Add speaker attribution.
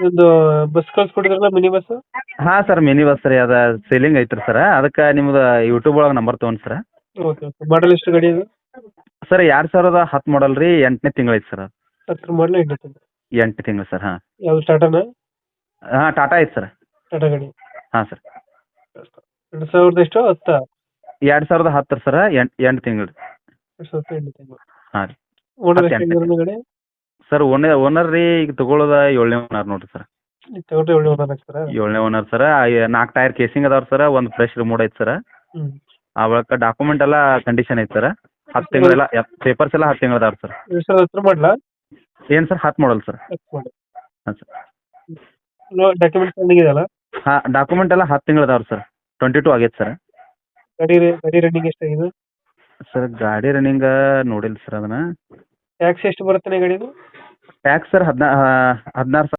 Speaker 1: ಒಂದು bus ಕಳ್ಸ್ಕೊಟ್ಟಿದ್ರಲ್ಲ mini bus.
Speaker 2: ಹಾಂ sir mini bus ರೀ ಅದು ಸೇಲಿಂಗ್ ಐತ್ರಿ ಸರ್ ಅದಕ್ಕೆ ನಿಮ್ದು ಯೂಟ್ಯೂಬ್ ಒಳಗೆ ನಂಬರ್ ತೊಗೊಂಡು ಸರ್.
Speaker 1: ಓಕೆ ಓಕೆ ಮಾಡಲ್ ಎಷ್ಟು ಗಾಡಿ ಇದು?
Speaker 2: ಸರ್ 2010 ಮಾಡಲ್ ರೀ 8ನೇ ತಿಂಗಳು ಐತೆ ಸರ್.
Speaker 1: 10 ಮಾಡಲ್
Speaker 2: 8 ತಿಂಗಳು ಸರ್. ಹಾಂ
Speaker 1: ಯಾವ್ದು ಟಾಟಾನ?
Speaker 2: ಹಾಂ ಟಾಟಾ ಐತೆ ಸರ್.
Speaker 1: ಟಾಟಾ ಗಾಡಿ.
Speaker 2: ಹಾಂ ಸರ್
Speaker 1: 2000 ಎಷ್ಟು 10?
Speaker 2: 2010 ಸರ್ 8 ತಿಂಗಳು.
Speaker 1: 2008 ತಿಂಗಳು.
Speaker 2: ಹಾಂ ರೀ.
Speaker 1: ಓನರ್
Speaker 2: 10
Speaker 1: ಎಷ್ಟಾಗಿದ್ದಾರೆ ಗಾಡಿ?
Speaker 2: ಸರ್ ಓನರ್ ರೀ ಈಗ ತಗೊಳ್ಳೋದ 7ನೇ ಓನರ್ ನೋಡಿರಿ ಸರ್.
Speaker 1: ಈಗ ತಗೊಂಡ್ರೆ 7 ಓನರ್ ಆಗ್ತಾರಾ?
Speaker 2: 7ನೇ ಓನರ್ ಸರ್. 4 ಟೈರ್ ಕೇಸಿಂಗ್ ಅದಾವ್ರಿ ಸರ್, ಒಂದು ಫ್ರೆಶ್ ರಿಮೋಟ್ ಐತೆ ಸರ್.
Speaker 1: ಹ್ಞೂ.
Speaker 2: ಆ ಬಳಿಕ ಡಾಕ್ಯುಮೆಂಟ್ ಎಲ್ಲ ಕಂಡೀಷನ್ ಐತೆ ಸರ್. 10 ತಿಂಗಳೆಲ್ಲ ಪೇಪರ್ಸ್ ಎಲ್ಲ 10 ತಿಂಗಳು ಅದಾವ್ರಿ ಸರ್.
Speaker 1: 2010 ಮಾಡಲಾ?
Speaker 2: ಏನು ಸರ್ 10 ಮಾಡಲ್ ಸರ್.
Speaker 1: 10 ಮಾಡಲ್.
Speaker 2: ಹಾಂ ಸರ್.
Speaker 1: ಡಾಕ್ಯುಮೆಂಟ್ಸ್ ರನ್ನಿಂಗ್ ಇದೆಯಲ್ಲ?
Speaker 2: ಹಾಂ ಡಾಕ್ಯುಮೆಂಟ್ ಎಲ್ಲ 10 ತಿಂಗಳು ಅದಾವ್ರಿ ಸರ್. 22 ಆಗೈತೆ ಸರ್.
Speaker 1: ಗಾಡಿ ರನ್ನಿಂಗ್ ಎಷ್ಟಾಗಿದೆ?
Speaker 2: ಸರ್ ಗಾಡಿ ರನ್ನಿಂಗ್ ನೋಡಿಲ್ಲ ಸರ್ ಅದನ್ನು.
Speaker 1: ಟ್ಯಾಕ್ಸ್ ಎಷ್ಟು ಬರುತ್ತೆ ಗಾಡಿದು?
Speaker 2: Tax sir 16,000